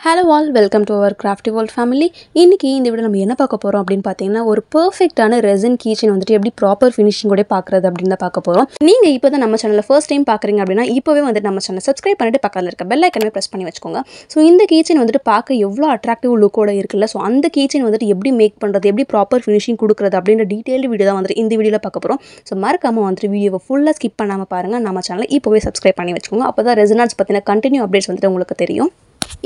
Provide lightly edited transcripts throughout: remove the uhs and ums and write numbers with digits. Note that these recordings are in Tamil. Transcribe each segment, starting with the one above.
Hello all, welcome to our Crafty World family. இன்னைக்கு இந்த வீடியோ நம்ம என்ன பார்க்க போறோம் அப்படினு பாத்தீங்கன்னா ஒரு பெர்ஃபெக்ட்டான ரெசின் கீச்செயின் வந்துட்டு எப்படி ப்ராப்பர் ஃபினிஷிங் ஓட பார்க்கறது அப்படினு தான் பார்க்க போறோம். நீங்க இப்போதான் நம்ம சேனலை ஃபர்ஸ்ட் டைம் பார்க்கறீங்க அப்படினா இப்போவே வந்து நம்ம சேனலை சப்ஸ்கிரைப் பண்ணிட்டு பக்கத்துல இருக்க பெல் ஐகானை பிரஸ் பண்ணி வெச்சுக்கோங்க. சோ இந்த கீச்செயின் வந்துட்டு பார்க்க எவ்வளவு அட்ராக்டிவ் லுக்கோட இருக்குல்ல. சோ அந்த கீச்செயின் வந்துட்டு எப்படி மேக் பண்றது, எப்படி ப்ராப்பர் ஃபினிஷிங் கொடுக்கிறது அப்படின்ற டீடைல்டு வீடியோ தான் வந்து இந்த வீடியோல பார்க்க போறோம். சோ மறக்காம வந்து வீடியோவை ஃபுல்லா ஸ்கிப் பண்ணாம பாருங்க. நம்ம சேனலை இப்போவே சப்ஸ்கிரைப் பண்ணி வெச்சுக்கோங்க. அப்பதான் ரெசின் ஆர்ட்ஸ் பத்தின கண்டினியூ அப்டேட்ஸ் வந்து உங்களுக்கு தெரியும்.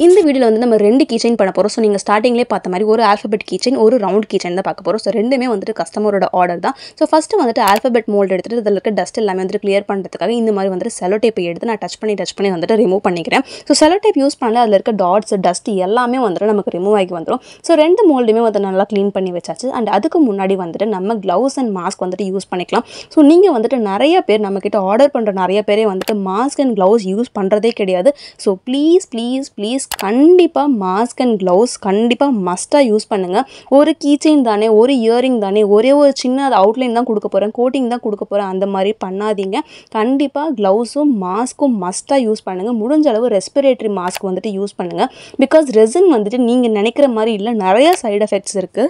இந்த வீடியோல வந்து நம்ம ரெண்டு கீச்செயின் பண்ண போறோம். சோ நீங்க ஸ்டார்டிங்லயே பார்த்த மாதிரி ஒரு ஆல்பபெட் கீச்செயின் ஒரு ரவுண்ட் கீச்செயின் தான் பார்க்க போறோம். சோ ரெண்டுமே வந்து கஸ்டமரோட ஆர்டர் தான். சோ ஃபர்ஸ்ட் வந்து ஆல்பபெட் மோல்ட் எடுத்துட்டு அதுல இருக்க டஸ்ட் எல்லாமே வந்து கிளியர் பண்றதுக்காக இந்த மாதிரி வந்து செலோ டேப் எடுத்து நான் டச் பண்ணி வந்து ரிமூவ் பண்ணிக்கிறேன். சோ செலோ டேப் யூஸ் பண்ணல அதுல இருக்க டாட்ஸ் டஸ்ட் எல்லாமே வந்து நமக்கு ரிமூவ் ஆகி வந்துரும். சோ ரெண்டு மோல்டுமே வந்து நல்லா க்ளீன் பண்ணி வச்சாச்சு. அண்ட் அதுக்கு முன்னாடி வந்துட்டு நம்ம கிளவுஸ் அண்ட் மாஸ்க் வந்துட்டு யூஸ் பண்ணிக்கலாம். சோ நீங்க வந்துட்டு நிறைய பேர் நம்ம கிட்ட ஆர்டர் பண்ற நிறைய பேரே வந்துட்டு மாஸ்க் அண்ட் கிளவுஸ் யூஸ் பண்றதே கிடையாது. சோ ப்ளீஸ் கண்டிப்பா மாஸ்க் அண்ட் கிளவுஸ் கண்டிப்பா மஸ்டா யூஸ் பண்ணுங்க. ஒரு கீச்செயின் தானே, ஒரு இயரிங் தானே, ஒரே ஒரு சின்ன அவுட்லைன் தான் கொடுக்க போறேன், கோட்டிங் தான் கொடுக்க போறேன், அந்த மாதிரி பண்ணாதீங்க. கண்டிப்பா கிளவுஸும் மாஸ்க்கும் மஸ்டா யூஸ் பண்ணுங்க. முடிஞ்ச அளவு ரெஸ்பிரேட்டரி மாஸ்க் வந்துட்டு யூஸ் பண்ணுங்க. பிகாஸ் ரெசின் வந்துட்டு நீங்க நினைக்கிற மாதிரி இல்லை, நிறைய சைடு எஃபெக்ட்ஸ் இருக்கு.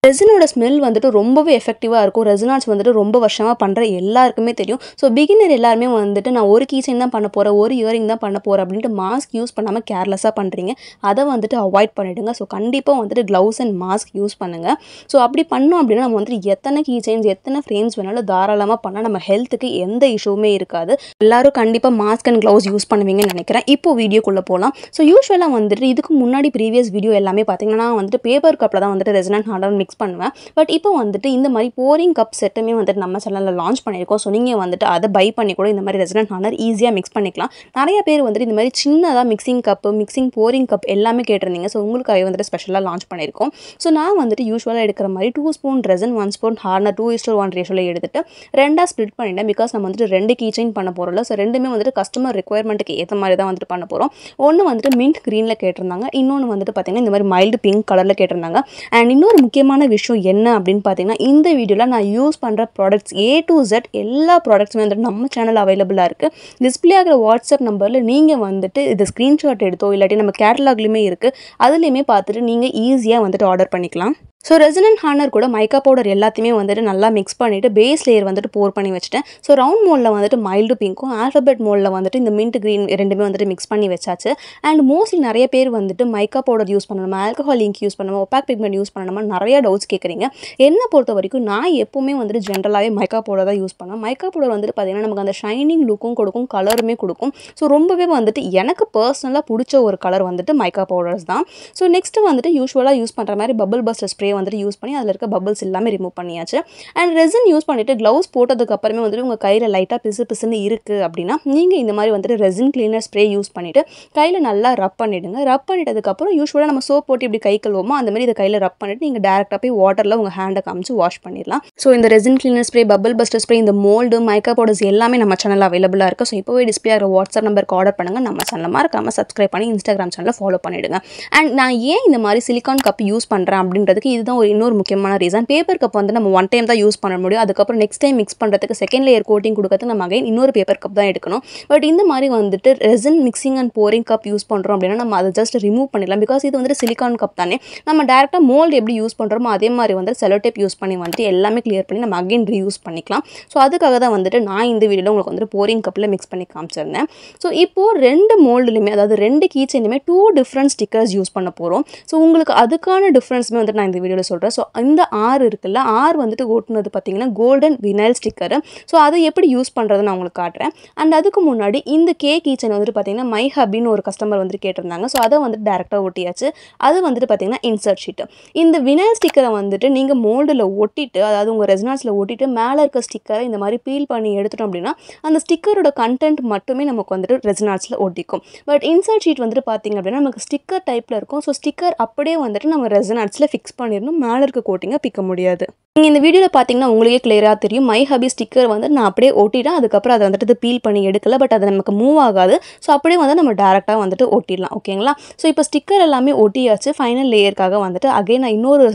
ரெசினோட ஸ்மெல் வந்துட்டு ரொம்பவே எஃபெக்டிவாக இருக்கும். ரெசின் ஆர்ட்ஸ் வந்துட்டு ரொம்ப வருஷமாக பண்ணுற எல்லாருக்குமே தெரியும். ஸோ பிகினர் எல்லாருமே வந்துட்டு நான் ஒரு கீச்செயின் தான் பண்ண போகிறேன், ஒரு இயரிங் தான் பண்ண போகிறேன் அப்படின்ட்டு மாஸ்க் யூஸ் பண்ணாமல் கேர்லெஸ்ஸாக பண்ணுறீங்க. அதை வந்துட்டு அவாய்ட் பண்ணிவிடுங்க. ஸோ கண்டிப்பாக வந்துட்டு க்ளவுஸ் அண்ட் மாஸ்க் யூஸ் பண்ணுங்கள். ஸோ அப்படி பண்ணோம் அப்படின்னா நம்ம வந்துட்டு எத்தனை கீச்செயின்ஸ் எத்தனை ஃப்ரேம்ஸ் வேணாலும் தாராளமாக பண்ணால் நம்ம ஹெல்த்துக்கு எந்த இஷ்யூமே இருக்காது. எல்லாரும் கண்டிப்பாக மாஸ்க் அண்ட் க்ளவுஸ் யூஸ் பண்ணுவீங்கன்னு நினைக்கிறேன். இப்போ வீடியோக்குள்ளே போகலாம். ஸோ யூஸ்வலாக வந்துட்டு இதுக்கு முன்னாடி ப்ரீவியஸ் வீடியோ எல்லாமே பார்த்தீங்கன்னா வந்துட்டு பேப்பர் கப்பில் தான் வந்துட்டு ரெசின் அண்ட் ஹார்டன் மிக்ஸ் பண்ணுவேன். பட் இப்போ வந்துட்டு இந்த மாதிரி போரிங் கப் செட்டுமே வந்துட்டு நம்ம சேனலில் லான்ச் பண்ணியிருக்கோம். ஸோ நீங்கள் வந்துட்டு அதை பை பண்ணி கூட இந்த மாதிரி ரெசின் அண்ட் ஹார்டன் ஈஸியாக மிக்ஸ் பண்ணிக்கலாம். நிறைய பேர் வந்துட்டு இந்த மாதிரி சின்னதாக mixing cup mixing boring cup எல்லாமே கேட்டிருந்தீங்க. ஸோ உங்களுக்காக வந்துட்டு ஸ்பெஷலாக லான்ச் பண்ணியிருக்கோம். ஸோ நான் வந்துட்டு யூஸ்வலாக எடுக்கிற மாதிரி 2 ஸ்பூன் ரெசின் 1 ஸ்பூன் ஹார்னர் 2:1 ரேஷியோவில் எடுத்துட்டு ரெண்டாக ஸ்ப்ளிட் பண்ணிட்டேன். பிகாஸ் நம்ம வந்துட்டு ரெண்டு கீச்செயின் பண்ண போகிறோம்ல. ஸோ ரெண்டுமே வந்துட்டு கஸ்டமர் ரெக்குயர்மெண்ட்டுக்கு ஏற்ற மாதிரி தான் வந்துட்டு பண்ண போகிறோம். ஒன்று வந்துட்டு மின்ட் க்ரீனில் கேட்டிருந்தாங்க, இன்னொன்று வந்துட்டு பார்த்தீங்கன்னா இந்த மாதிரி மைல்டு பிங்க் கலரில் கேட்டிருந்தாங்க. அண்ட் இன்னொரு முக்கியமான விஷயம் என்ன அப்படின்னு பார்த்தீங்கன்னா இந்த வீடியோவில் நான் யூஸ் பண்ணுற ப்ராடக்ட்ஸ் A to Z எல்லா ப்ராடக்ட்ஸுமே வந்துட்டு நம்ம சேனல் அவைலபிளாக இருக்குது. டிஸ்பிளே ஆகிற வாட்ஸ்அப் நம்பரில் நீங்கள் வந்துட்டு இது ஸ்க்ரீன்ஷாட் எடுத்தோ இல்லாட்டி நம்ம கேட்டலாக்லேயுமே இருக்குது, அதுலேயுமே பார்த்துட்டு நீங்கள் ஈஸியாக வந்துட்டு ஆர்டர் பண்ணிக்கலாம். ஸோ ரெசின் அண்ட் ஹார்னர் கூட மைக்கா பவுடர் எல்லாத்தையுமே வந்துட்டு நல்லா மிக்ஸ் பண்ணிவிட்டு பேஸ் லேயர் வந்துட்டு போர் பண்ணி வச்சுட்டேன். ஸோ ரவுண்ட் மோல்டில் வந்துட்டு மைல்டு பிங்க்கும் ஆல்ஃபபெட் மோல்டில் வந்துட்டு இந்த மின்ட் க்ரீன் ரெண்டுமே வந்துட்டு மிக்ஸ் பண்ணி வச்சாச்சு. அண்ட் மோஸ்ட்லி நிறைய பேர் வந்துட்டு மைக்கா பவுடர் யூஸ் பண்ணணுமா, ஆல்கஹால் இங்க் யூஸ் பண்ணணுமா, ஒப்பாக் பிக்மெண்ட் யூஸ் பண்ணணுமா நிறைய டவுட்ஸ் கேட்குறீங்க. என்னை பொறுத்த வரைக்கும் நான் எப்போவுமே வந்துட்டு ஜென்ரலாகவே மைக்கா பவுடர் தான் யூஸ் பண்ணுவேன். மைக்கா பவுடர் வந்துட்டு பார்த்தீங்கன்னா நமக்கு அந்த ஷைனிங் லுக்கும் கொடுக்கும், கலருமே கொடுக்கும். ஸோ ரொம்பவே வந்துட்டு எனக்கு பர்சனலாக பிடிச்ச ஒரு கலர் வந்துட்டு மைக்கா பவுடர்ஸ் தான். ஸோ நெக்ஸ்ட்டு வந்துட்டு யூஸ்வலாக யூஸ் பண்ணுற மாதிரி பபிள் பஸ்டர் ஸ்ப்ரே வந்துட்டு யூஸ் பண்ணி அதில் இருக்க பபிள்ஸ் எல்லாமே ரிமூவ் பண்ணியாச்சு. அண்ட் ரெசின் யூஸ் பண்ணிவிட்டு க்ளவுஸ் போட்டதுக்கு அப்புறமே வந்துட்டு உங்கள் கையில் லைட்டாக பிசுன்னு இருக்குது அப்படின்னா நீங்கள் இந்த மாதிரி வந்துட்டு ரெசின் கிளீனர் ஸ்ப்ரே யூஸ் பண்ணிவிட்டு கையில் நல்லா ரப் பண்ணிவிடுங்க. ரப் பண்ணிட்டதுக்கப்புறம் யூஸ்வலாக நம்ம சோப் போட்டு இப்படி கை கழுவோமோ அந்த மாதிரி இதை கையில் ரப் பண்ணிவிட்டு நீங்கள் டேரெக்டாக போய் வாட்டரில் உங்கள் ஹேண்டை காமிச்சு வாஷ் பண்ணிடலாம். ஸோ இந்த resin cleaner spray, bubble buster spray, இந்த மோல்டு, மைக்கா பவுடர்ஸ் எல்லாமே நம்ம சேனலில் அவைலபிளாக இருக்குது. ஸோ இப்போவே டிஸ்பிளே ஆகிற வாட்ஸ்அப் நம்பருக்கு ஆர்டர் பண்ணுங்கள். நம்ம சேனலை மறக்காமல் சப்ஸ்கிரைப் பண்ணி இன்ஸ்டாகிராம் சேனலில் ஃபாலோ பண்ணிவிடுங்க. அண்ட் நான் ஏன் இந்த மாதிரி சிலிக்கான் கப் யூஸ் பண்ணுறேன் அப்படின்றதுக்கு இதுதான் இன்னொரு முக்கியமான ரீசன். பேப்பர் கப் வந்து நம்ம 1 டைம் தான் யூஸ் பண்ண முடியும். அதுக்கப்புறம் நெக்ஸ்ட் டைம் மிக்ஸ் பண்ணுறதுக்கு செகண்ட் லேயர் கோட்டிங் கொடுக்கறதுக்கு நம்ம அகைன் இன்னொரு பேப்பர் கப் தான் எடுக்கணும். பட் இந்த மாதிரி வந்துட்டு resin mixing and boring cup use பண்ணுறோம் அப்படின்னா நம்ம அதை ஜஸ்ட் ரிமூவ் பண்ணிடலாம். பிகாஸ் இது வந்துட்டு சிலிக்கான் கப் தானே, நம்ம டேரெக்டாக மோல்டு எப்படி யூஸ் பண்ணுறோமோ அதே மாதிரி வந்து செலோ டேப் யூஸ் பண்ணி வந்துட்டு எல்லாமே கிளியர் பண்ணி நம்ம அகைன் ரீயூஸ் பண்ணிக்கலாம். ஸோ அதுக்காக தான் வந்துட்டு நான் இந்த வீடியோவில் உங்களுக்கு வந்துட்டு போரிங் கப்பில் மிக்ஸ் பண்ணி காமிச்சிருந்தேன். ஸோ இப்போது ரெண்டு மோல்டுலையுமே அதாவது ரெண்டு கீச்செயினுமே 2 டிஃப்ரெண்ட் ஸ்டிக்கர்ஸ் யூஸ் பண்ண போகிறோம். ஸோ உங்களுக்கு அதுக்கான டிஃப்ரென்ஸுமே வந்துட்டு நான் இந்த வீடியோவில் சொல்கிறேன். ஸோ இந்த ஆர் இருக்குல்ல, ஆர் வந்துட்டு ஓட்டுனது பார்த்தீங்கன்னா கோல்டன் வினைல் ஸ்டிக்கரு. ஸோ அதை எப்படி யூஸ் பண்ணுறதுன்னு நான் உங்களுக்கு காட்டுறேன். அண்ட் அதுக்கு முன்னாடி இந்த கீச்செயின் வந்துட்டு பார்த்தீங்கன்னா மை ஹபின்னு ஒரு கஸ்டமர் வந்துட்டு கேட்டிருந்தாங்க. ஸோ அதை வந்துட்டு டேரெக்டாக ஒட்டியாச்சு. அது வந்துட்டு பார்த்தீங்கன்னா இன்சர்ட் ஷீட்டு. இந்த வினைல் ஸ்டிக்கரை வந்துட்டு நீங்கள் மோல்டில் ஒட்டிட்டு அதாவது உங்கள் ரெசினால்ஸில் ஒட்டிட்டு மேலே இருக்க ஸ்டிக்கரை இந்த மாதிரி பீல் பண்ணி எடுத்துட்டோம் அப்படின்னா அந்த ஸ்டிக்கரோட கண்டென்ட் மட்டுமே நமக்கு வந்துட்டு ரெசினால்ஸில் ஒட்டிக்கும். பட் இன்சர்ட் ஷீட் வந்துட்டு பார்த்தீங்க அப்படின்னா நமக்கு ஸ்டிக்கர் டைப்பில் இருக்கும். ஸோ ஸ்டிக்கர் அப்படியே வந்துட்டு நம்ம ரெசினால்ஸில் ஃபிக்ஸ் பண்ணிடணும், மேலே இருக்க கோட்டிங்கை பிக்க முடியாது. நீங்கள் இந்த வீடியோவில் பார்த்தீங்கன்னா உங்களுக்கே கிளியராக தெரியும் மை ஹபி ஸ்டிக்கர் வந்து நான் அப்படியே ஒட்டிட்டேன். அதுக்கப்புறம் அதை வந்துட்டு பீல் பண்ணி எடுக்கல. பட் அது நமக்கு மூவ் ஆகாது. ஸோ அப்படியே வந்து நம்ம டேரெக்டாக வந்துட்டு ஒட்டிடலாம். ஓகேங்களா? ஸோ இப்போ ஸ்டிக்கர் எல்லாமே ஒட்டியாச்சு. ஃபைனல் லேயருக்காக வந்துட்டு அகைன் நான் இன்னொரு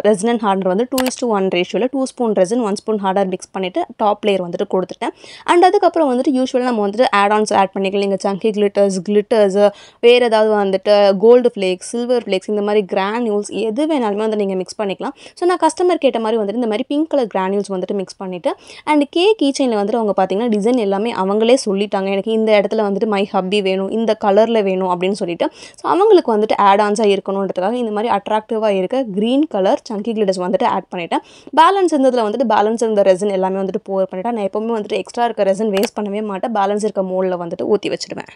ரெசின் அண்ட் ஹார்டர் வந்து 2:1 ரேஷியோவில் 2 spoon resin 1 spoon harder mix பண்ணிவிட்டு டாப் லேயர் வந்துட்டு கொடுத்துட்டேன். அண்ட் அதுக்கப்புறம் வந்துட்டு யூஸ்வலாக நம்ம வந்துட்டு ஆட் ஆட் பண்ணிக்கலாம். நீங்கள் சங்கி கிளிட்டர்ஸ் வேறு ஏதாவது வந்துட்டு கோல்டு ஃப்ளேக்ஸ், சில்வர் ஃப்ளேக்ஸ், இந்த மாதிரி கிரானியூல்ஸ் எது வேணாலுமே வந்து நீங்கள் மிக்ஸ் பண்ணிக்கலாம். ஸோ நான் கஸ்டமர் கேட்ட மாதிரி வந்துட்டு இந்த மாதிரி பிங்க் கலர் கிரானியூல்ஸ் வந்துட்டு மிக்ஸ் பண்ணிவிட்டு அண்ட் கீ செயினில் வந்துட்டு அவங்க பார்த்தீங்கன்னா டிசைன் எல்லாமே அவங்களே சொல்லிட்டாங்க. எனக்கு இந்த இடத்துல வந்துட்டு மை ஹப்பி வேணும், இந்த கலரில் வேணும் அப்படின்னு சொல்லிட்டு. ஸோ அவங்களுக்கு வந்துட்டு ஆடான்ஸாக இருக்கணுன்றதுக்காக இந்த மாதிரி அட்ராக்டிவாக இருக்க க்ரீன் கலர் சங்கி கிளிட்டர்ஸ் வந்துட்டு ஆட் பண்ணிவிட்டேன். பேலன்ஸ் இருந்ததில் வந்துட்டு பேலன்ஸ் இருந்த ரெசின் எல்லாமே வந்துட்டு போர் பண்ணிவிட்டேன். நான் எப்போவுமே வந்துட்டு எக்ஸ்ட்ரா இருக்க ரெசின் வேஸ்ட் பண்ணவே மாட்டேன். பேலன்ஸ் இருக்க மோல்டில் வந்துட்டு ஊற்றி வச்சுடுவேன்.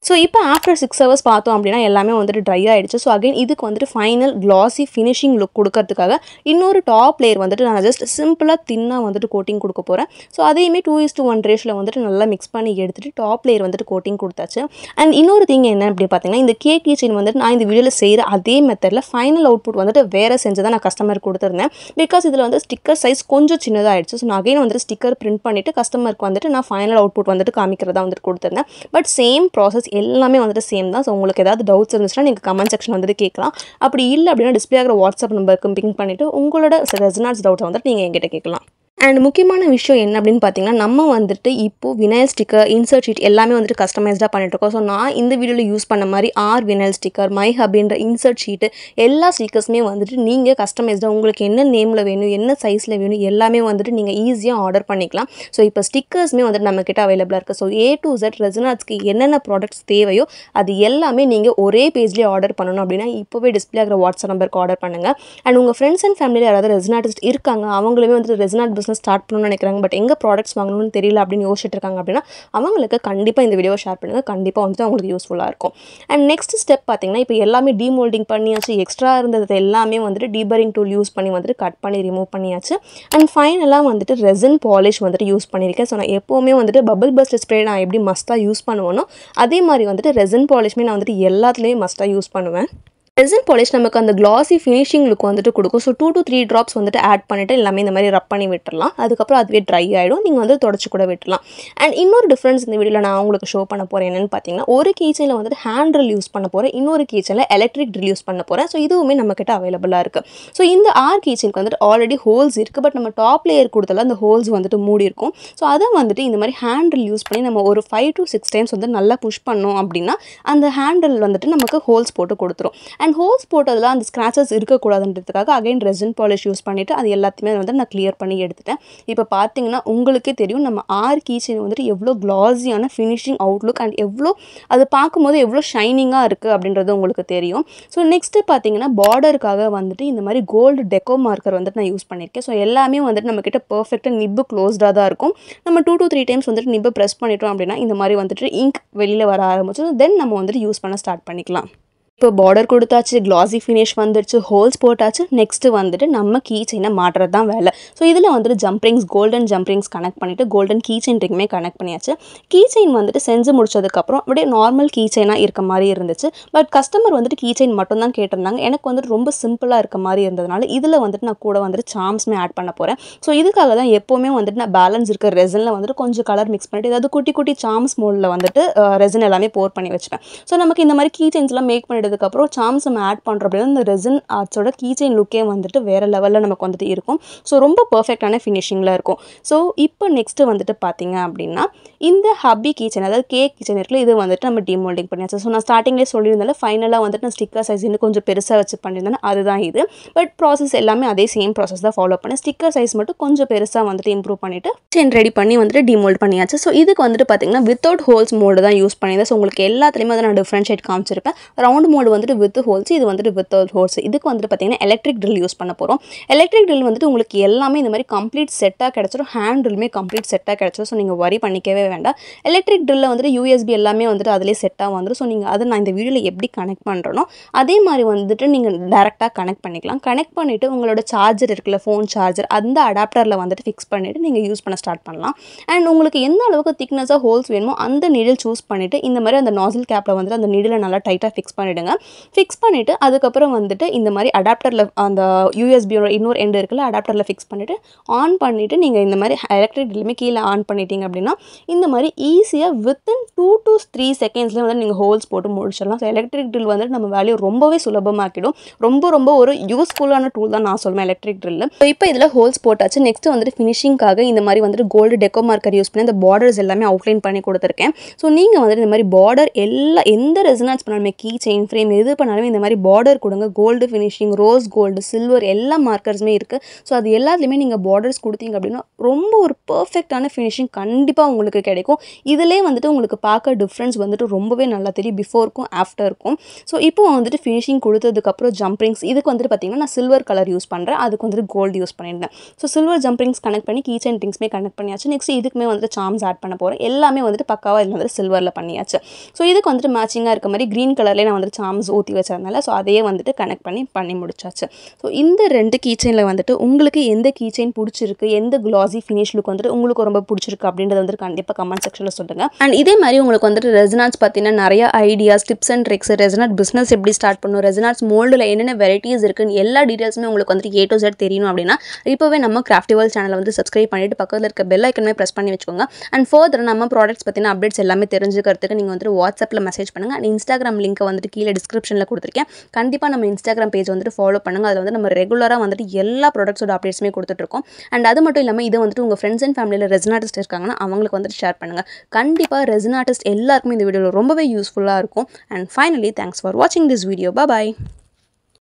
ஸோ இப்போ ஆஃப்டர் 6 ஹவர்ஸ் பார்த்தோம் அப்படின்னா எல்லாமே வந்துட்டு ட்ரை ஆகிடுச்சு. ஸோ அகைன் இதுக்கு வந்துட்டு ஃபைனல் கிளாஸி ஃபினிஷிங் லுக் கொடுக்கறதுக்காக இன்னொரு டாப் லேயர் வந்துட்டு நான் ஜஸ்ட் சிம்பிளாக தின்னாக வந்துட்டு கோட்டிங் கொடுக்க போகிறேன். ஸோ அதையுமே 2:1 ரேஷியோவில் வந்துட்டு நல்லா மிக்ஸ் பண்ணி எடுத்துகிட்டு டாப் லேயர் வந்துட்டு கோட்டிங் கொடுத்தாச்சு. அண்ட் இன்னொரு திங் என்ன அப்படி பார்த்தீங்கன்னா இந்த கீ செயின் வந்துட்டு நான் இந்த வீடியோவில் செய்கிற அதே மெத்தடில் ஃபைனல் அவுட்புட் வந்துட்டு வேறு செஞ்சு தான் நான் கஸ்டமர் கொடுத்துருந்தேன். பிகாஸ் இதில் வந்து ஸ்டிக்கர் சைஸ் கொஞ்சம் சின்னதாகிடுச்சு. ஸோ நான் அகைன் வந்துட்டு ஸ்டிக்கர் பிரிண்ட் பண்ணிவிட்டு கஸ்டமருக்கு வந்துட்டு நான் ஃபைனல் அவுட்புட் வந்துட்டு காமிக்கிறதா வந்துட்டு கொடுத்துருந்தேன். பட் சேம் ப்ராசஸ் எல்லாமே வந்துட்டு சேம் தான். ஸோ உங்களுக்கு ஏதாவது டவுட்ஸ் இருந்துச்சுன்னா நீங்கள் கமெண்ட் செக்ஷன் வந்துட்டு கேட்கலாம். அப்படி இல்லை அப்படின்னா டிஸ்பிளே ஆகிற வாட்ஸ்அப் நம்பருக்கு பிங் பண்ணிவிட்டு உங்களோட ரெசனான்ஸ் டவுட்ஸ் வந்துட்டு நீங்கள் என்கிட்ட கேட்கலாம். அண்ட் முக்கியமான விஷயம் என்ன அப்படின்னு பார்த்தீங்கன்னா நம்ம வந்துட்டு இப்போது வினைல் ஸ்டிக்கர், இன்சர்ட் ஷீட் எல்லாமே வந்துட்டு கஸ்டமைஸ்டாக பண்ணிட்டுருக்கோம். ஸோ நான் இந்த வீடியோவில் யூஸ் பண்ண மாதிரி வினைல் ஸ்டிக்கர், மை ஹபின்ற இன்சர்ட் ஷீட்டு எல்லா ஸ்டிக்கர்ஸுமே வந்துட்டு நீங்கள் கஸ்டமைஸ்டாக உங்களுக்கு என்ன நேமில் வேணும், என்ன சைஸில் வேணும் எல்லாமே வந்துட்டு நீங்கள் ஈஸியாக ஆர்டர் பண்ணிக்கலாம். ஸோ இப்போ ஸ்டிக்கர்ஸுமே வந்துட்டு நம்மக்கிட்ட அவைலபிளாக இருக்குது. ஸோ A to Z ரெசனாட்ஸ்க்கு என்னென்ன ப்ராடக்ட்ஸ் தேவையோ அது எல்லாமே நீங்கள் ஒரே பேஜ்லேயே ஆர்டர் பண்ணணும் அப்படின்னா இப்போவே டிஸ்பிளே ஆகிற வாட்ஸ்அப் நம்பருக்கு ஆர்டர் பண்ணுங்கள். அண்ட் உங்கள் ஃப்ரெண்ட்ஸ் அண்ட் ஃபேமிலியில் யாராவது ரெசனாட்டிஸ்ட் இருக்காங்க, அவங்களுமே வந்துட்டு ரெசனாட் பிஸ்னஸ் ஸ்டார்ட் பண்ணணும்னு நினைக்கிறாங்க, பட் எங்கே ப்ராடக்ட்ஸ் வாங்கணும்னு தெரியல அப்படின்னு யோசிச்சுட்டு இருக்காங்க அப்படின்னா அவங்களுக்கு கண்டிப்பாக இந்த வீடியோவை ஷேர் பண்ணுங்கள். கண்டிப்பாக வந்துட்டு அவங்களுக்கு யூஸ்ஃபுல்லாக இருக்கும். அண்ட் நெக்ஸ்ட் ஸ்டெப் பார்த்தீங்கன்னா இப்போ எல்லாமே டீமோல்டிங் பண்ணியாச்சு. எக்ஸ்ட்ரா இருந்தது எல்லாமே வந்துட்டு டீபரிங் டூல் யூஸ் பண்ணி வந்துட்டு கட் பண்ணி ரிமூவ் பண்ணியாச்சு. அண்ட் ஃபைனலாக வந்துட்டு ரெசின் பாலிஷ் வந்துட்டு யூஸ் பண்ணியிருக்கேன். ஸோ நான் எப்போவுமே வந்துட்டு பபிள் பஸ்ட் ஸ்ப்ரே நான் எப்படி மஸ்ட்டாக யூஸ் பண்ணுவேனோ அதே மாதிரி வந்துட்டு ரெசின் பாலிஷ்மே நான் வந்துட்டு எல்லாத்துலேயுமே மஸ்ட்டாக யூஸ் பண்ணுவேன். ரெசின் பாலிஷ் நமக்கு அந்த கிளாஸி ஃபினிஷிங் லுக் வந்துட்டு கொடுக்கும். ஸோ 2 to 3 ட்ராப்ஸ் வந்துட்டு ஆட் பண்ணிவிட்டு எல்லாமே இந்த மாதிரி ரப் பண்ணி விட்டுடலாம். அதுக்கப்புறம் அதுவே ட்ரை ஆகிடும். நீங்கள் வந்து தொடச்சி கூட விட்டுலாம். அண்ட் இன்னொரு டிஃப்ரென்ஸ் இந்த வீடியோவில் நான் உங்களுக்கு ஷோ பண்ண போகிறேன் என்னென்னு பார்த்தீங்கன்னா ஒரு கீச்சனில் வந்துட்டு ஹேண்ட் ட்ரில் யூஸ் பண்ண போகிறேன், இன்னொரு கீச்சனில் எலக்ட்ரிக் ட்ரில் யூஸ் பண்ண போகிறேன். ஸோ இதுவுமே நம்மக்கிட்ட அவைலபிளாக இருக்குது. ஸோ இந்த கீச்சனுக்கு வந்துட்டு ஆல்ரெடி ஹோல்ஸ் இருக்குது. பட் நம்ம டாப் லேயர் கொடுத்தால அந்த ஹோல்ஸ் வந்துட்டு மூடி இருக்கும். ஸோ அதை வந்துட்டு இந்த மாதிரி ஹேண்ட் ட்ரில் யூஸ் பண்ணி நம்ம ஒரு 5 to 6 டைம்ஸ் வந்து நல்லா புஷ் பண்ணோம் அப்படின்னா அந்த ஹேண்ட் ட்ரில் வந்துட்டு நமக்கு ஹோல்ஸ் போட்டு கொடுத்துரும். அண்ட் ஹோல்ஸ் போட்டதில் அந்த ஸ்க்ராச்சஸ் இருக்கக்கூடாதுன்றதுக்காக அகைன் ரெசின் பாலிஷ் யூஸ் பண்ணிவிட்டு அது எல்லாத்தையுமே வந்து நான் கிளியர் பண்ணி எடுத்துட்டேன். இப்போ பார்த்தீங்கன்னா உங்களுக்கே தெரியும் நம்ம கீச்செயின் வந்துட்டு எவ்வளோ கிளாஸியான ஃபினிஷிங் அவுட்லுக் அண்ட் எவ்வளோ அது பார்க்கும்போது எவ்வளோ ஷைனிங்காக இருக்குது அப்படின்றது உங்களுக்கு தெரியும். ஸோ நெக்ஸ்ட்டு பார்த்தீங்கன்னா பார்டருக்காக வந்துட்டு இந்த மாதிரி கோல்டு டெக்கோ மார்க்கர் வந்துட்டு நான் யூஸ் பண்ணியிருக்கேன். ஸோ எல்லாமே வந்துட்டு நம்மக்கிட்ட பர்ஃபெக்டாக நிப்பு க்ளோஸ்டாக தான் இருக்கும். நம்ம 2 to 3 டைம்ஸ் வந்துட்டு நிப்பை ப்ரெஸ் பண்ணிட்டோம் அப்படின்னா இந்த மாதிரி வந்துட்டு இங்க் வெளியில் வர ஆரம்பிச்சு தென் நம்ம வந்துட்டு யூஸ் பண்ண ஸ்டார்ட் பண்ணிக்கலாம். இப்போ பார்டர் கொடுத்தாச்சு, கிளாஸி ஃபினிஷ் வந்துடுச்சு, ஹோல்ஸ் போட்டாச்சு. நெக்ஸ்ட்டு வந்துட்டு நம்ம கீ செயினை மாட்டுறது தான் வேலை. ஸோ இதில் வந்துட்டு ஜம்ப்ரிங்ஸ், கோல்டன் ஜம்ப்ரிங்ஸ் கனெக்ட் பண்ணிவிட்டு கோல்டன் கீ செயின் ரிங்குமே கனெக்ட் பண்ணியாச்சு. கீ செயின் வந்துட்டு செஞ்சு முடிச்சதுக்கப்புறம் அப்படியே நார்மல் கீ செயினாக இருக்க மாதிரி இருந்துச்சு. பட் கஸ்டமர் வந்துட்டு கீ செயின் மட்டும் தான் கேட்டிருந்தாங்க. எனக்கு வந்துட்டு ரொம்ப சிம்பிளாக இருக்க மாதிரி இருந்ததுனால இதில் வந்துட்டு நான் கூட வந்துட்டு சாம்ஸ்மே ஆட் பண்ண போகிறேன். ஸோ இதுக்காக தான் எப்போவுமே வந்துட்டு நான் பேலன்ஸ் இருக்க ரெசனில் வந்துட்டு கொஞ்சம் கலர் மிக்ஸ் பண்ணிவிட்டு ஏதாவது குட்டி குட்டி சாம்ஸ் மோல்டில் வந்துட்டு ரெசன் எல்லாமே போர் பண்ணி வச்சுப்பேன். ஸோ நமக்கு இந்த மாதிரி கீ செயின்ஸ்லாம் மேக் பண்ணி அதுக்கப்புறம் சாம்ஸ் நம்ம ஆட் பண்ணுறோம் அப்படின்னா இந்த ரெசின் ஆர்ட்ஸோட கீச்செயின் லுக்கே வந்துட்டு வேறு லெவலில் நமக்கு வந்துட்டு இருக்கும். ஸோ ரொம்ப பர்ஃபெக்டான ஃபினிஷிங்கில் இருக்கும். ஸோ இப்போ நெக்ஸ்ட்டு வந்துட்டு பார்த்தீங்க அப்படின்னா இந்த ஹப்பி கீச்செயின் அதாவது கேக் கீச்செயின் இருக்குல்ல இது வந்துட்டு நம்ம டிமோல்டிங் பண்ணியாச்சு. ஸோ நான் ஸ்டார்டிங்லேயே சொல்லியிருந்தால ஃபைனலாக வந்துட்டு நான் ஸ்டிக்கர் சைஸ் இன்னும் கொஞ்சம் பெருசாக வச்சு பண்ணியிருந்தேன். அதுதான் இது. பட் ப்ராசஸ் எல்லாமே அதே சேம் ப்ராசஸ் தான் ஃபாலோ பண்ணேன். ஸ்டிக்கர் சைஸ் மட்டும் கொஞ்சம் பெருசாக வந்துட்டு இம்ப்ரூவ் பண்ணிவிட்டு செயின் ரெடி பண்ணி வந்துட்டு டிமோல்ட் பண்ணியாச்சு. ஸோ இதுக்கு வந்துட்டு பார்த்தீங்கன்னா வித்தவுட் ஹோல்ஸ் மோல்டு தான் யூஸ் பண்ணியிருந்தேன். ஸோ உங்களுக்கு எல்லாத்துலேயுமே வந்து நான் டிஃப்ரென்ஷியேட் காமிச்சிருப்பேன். ரவுண்ட் மோல்டு வந்துட்டு வித் ஹோல்ஸ், இது வந்துட்டு வித்தவுட் ஹோல்ஸ். இதுக்கு வந்துட்டு பார்த்தீங்கன்னா எலக்ட்ரிக் ட்ரில் யூஸ் பண்ண போகிறோம். எலக்ட்ரிக் ட்ரில் வந்துட்டு உங்களுக்கு எல்லாமே இந்த மாதிரி கம்ப்ளீட் செட்டாக கிடச்சிடும். ஹேண்ட் ட்ரில்லுமே கம்ப்ளீட் செட்டாக கிடச்சிடும். ஸோ நீங்கள் வரி பண்ணிக்கவே வேண்டாம். எலக்ட்ரிக் ட்ரில்லில் வந்துட்டு USB எல்லாமே வந்துட்டு அதிலே செட்டாக வந்துடும். ஸோ நீங்கள் அதை நான் இந்த வீடியோவில் எப்படி கனெக்ட் பண்ணுறனோ அதே மாதிரி வந்துட்டு நீங்கள் டேரெக்டாக கனெக்ட் பண்ணிக்கலாம். கனெக்ட் பண்ணிவிட்டு உங்களோட சார்ஜர் இருக்குல்ல, ஃபோன் சார்ஜர், அந்த அடாப்டரில் வந்துட்டு ஃபிக்ஸ் பண்ணிவிட்டு நீங்கள் யூஸ் பண்ண ஸ்டார்ட் பண்ணலாம். அண்ட் உங்களுக்கு எந்த அளவுக்கு திக்னஸாக ஹோல்ஸ் வேணுமோ அந்த நீடில் சூஸ் பண்ணிவிட்டு இந்த மாதிரி அந்த நாசில் கேப்பில் வந்துட்டு அந்த நீடில் நல்லா டைட்டாக ஃபிக்ஸ் பண்ணிவிடுங்க. பண்ணிடுங்க. ஃபிக்ஸ் பண்ணிவிட்டு அதுக்கப்புறம் வந்துட்டு இந்த மாதிரி அடாப்டரில் அந்த யூஎஸ்பியோட இன்னொரு எண்டு இருக்குல்ல, அடாப்டரில் ஃபிக்ஸ் பண்ணிவிட்டு ஆன் பண்ணிவிட்டு நீங்கள் இந்த மாதிரி எலக்ட்ரிக் ட்ரில்லுமே கீழே ஆன் பண்ணிட்டீங்க அப்படின்னா இந்த மாதிரி ஈஸியாக வித்தின் 2 to 3 செகண்ட்ஸ்லேயே வந்து நீங்கள் ஹோல்ஸ் போட்டு முடிச்சிடலாம். ஸோ எலக்ட்ரிக் ட்ரில் வந்துட்டு நம்ம வேலையை ரொம்பவே சுலபமாக்கிடும். ரொம்ப ஒரு யூஸ்ஃபுல்லான டூல் தான் நான் சொல்லுவேன் எலக்ட்ரிக் ட்ரில். ஸோ இப்போ இதில் ஹோல்ஸ் போட்டாச்சு. நெக்ஸ்ட் வந்துட்டு ஃபினிஷிங்காக இந்த மாதிரி வந்துட்டு கோல்டு டெக்கோ மார்க்கர் யூஸ் பண்ணி அந்த பார்டர்ஸ் எல்லாமே அவுட்லைன் பண்ணி கொடுத்துருக்கேன். ஸோ நீங்கள் வந்துட்டு இந்த மாதிரி பார்டர் எந்த ரெசனான்ஸ் பண்ணாலுமே கீ செயின் ஃப்ரேம் எது பண்ணாலுமே இந்த மாதிரி பார்டர் கொடுங்க. Gold finishing, rose gold, silver எல்லா மார்க்கர்ஸுமே இருக்குது. ஸோ அது எல்லாத்துலேயுமே நீங்கள் பார்டர்ஸ் கொடுத்தீங்க அப்படின்னா ரொம்ப ஒரு பர்ஃபெக்டான ஃபினிஷிங் கண்டிப்பாக உங்களுக்கு கிடைக்கும். இதிலே வந்துட்டு உங்களுக்கு பார்க்க டிஃப்ரென்ஸ் வந்துட்டு ரொம்பவே நல்லா தெரியும், பிஃபோருக்கும் ஆஃப்டருக்கும். ஸோ இப்போ வந்துட்டு ஃபினிஷிங் கொடுத்ததுக்கப்புறம் ஜம்ப்ரிங்ஸ் இதுக்கு வந்துட்டு பார்த்தீங்கன்னா நான் சில்வர் கலர் யூஸ் பண்ணுறேன், அதுக்கு வந்துட்டு கோல்டு யூஸ் பண்ணியிருந்தேன். ஸோ சில்வர் ஜம்ப்ரிங்ஸ் கனெக்ட் பண்ணி கீ செயின் ரிங்ஸ்மே கனெக்ட் பண்ணியாச்சு. நெக்ஸ்ட் இதுக்குமே வந்துட்டு சார்ம்ஸ் ஆட் பண்ண போகிறேன். எல்லாமே வந்துட்டு பக்காவாக இதில் வந்துட்டு சில்வரில் பண்ணியாச்சு. ஸோ இதுக்கு வந்துட்டு மேட்சிங்காக இருக்க மாதிரி க்ரீன் கலர்லேயே நான் வந்துட்டு சார்ம்ஸ் ஊற்றி வச்சதுனால ஸோ அதையே வந்துட்டு கனெக்ட் பண்ணி முடிச்சாச்சு. ஸோ இந்த 2 கீ செயினில் வந்துட்டு உங்களுக்கு எந்த கீ செயின் பிடிச்சிருக்கு, எந்த க்ளாஸி ஃபினிஷ் லுக் வந்துட்டு உங்களுக்கு ரொம்ப பிடிச்சிருக்கு அப்படின்றத வந்துட்டு கண்டிப்பாக கமெண்ட் செக்ஷனில் சொல்லுங்கள். அண்ட் இதே மாதிரி உங்களுக்கு வந்துட்டு ரெசனான்ஸ் பார்த்தீங்கன்னா நிறைய ideas, tips and tricks, resin art business எப்படி ஸ்டார்ட் பண்ணணும், ரெசனாட்ஸ் மோல்டில் என்னென்ன வெரைட்டிஸ் இருக்குன்னு எல்லா டீட்டெயில்ஸுமே உங்களுக்கு வந்துட்டு A to Z தெரியணும் அப்படின்னா இப்போவே நம்ம கிராஃப்டி வேர்ல்ட் சேனலை வந்து சப்ஸ்கிரைப் பண்ணிட்டு பக்கத்தில் இருக்க பெல் ஐக்கனுமே ப்ரெஸ் பண்ணி வச்சுக்கோங்க. அண்ட் ஃபர்தர் நம்ம ப்ராடக்ட்ஸ் பற்றின அப்டேட்ஸ் எல்லாமே தெரிஞ்சுக்கிறதுக்கு நீங்கள் வந்துட்டு வாட்ஸ்அப்பில் மெசேஜ் பண்ணுங்கள். அண்ட் இன்ஸ்டாகிராம் லிங்க்கை வந்துட்டு கீழே டிஸ்கிரிப்ஷனில் கொடுத்துருக்கேன். கண்டிப்பாக நம்ம இன்ஸ்டாகிராம் பேஜ் வந்துட்டு ஃபாலோ பண்ணுங்கள். அதில் வந்து நம்ம ரெகுலராக வந்துட்டு எல்லா ப்ராடக்ட்ஸோட அப்டேட்ஸுமே கொடுத்துட்ருக்கோம். அண்ட் அது மட்டும் இல்லாமல் இதை வந்துட்டு உங்கள் ஃப்ரெண்ட்ஸ் அண்ட் ஃபேமிலியில் ரெசன் ஆர்டிஸ்ட் இருக்காங்கன்னா அவங்களுக்கு வந்துட்டு ஷேர் பண்ணுங்கள். கண்டிப்பாக ரெசன் ஆர்டிஸ்ட் எல்லாருக்குமே இந்த வீடியோவில் ரொம்பவே யூஸ்ஃபுல்லாக இருக்கும். அண்ட் ஃபைனலி தேங்க்ஸ் ஃபார் வாட்சிங் திஸ் வீடியோ. பாய்.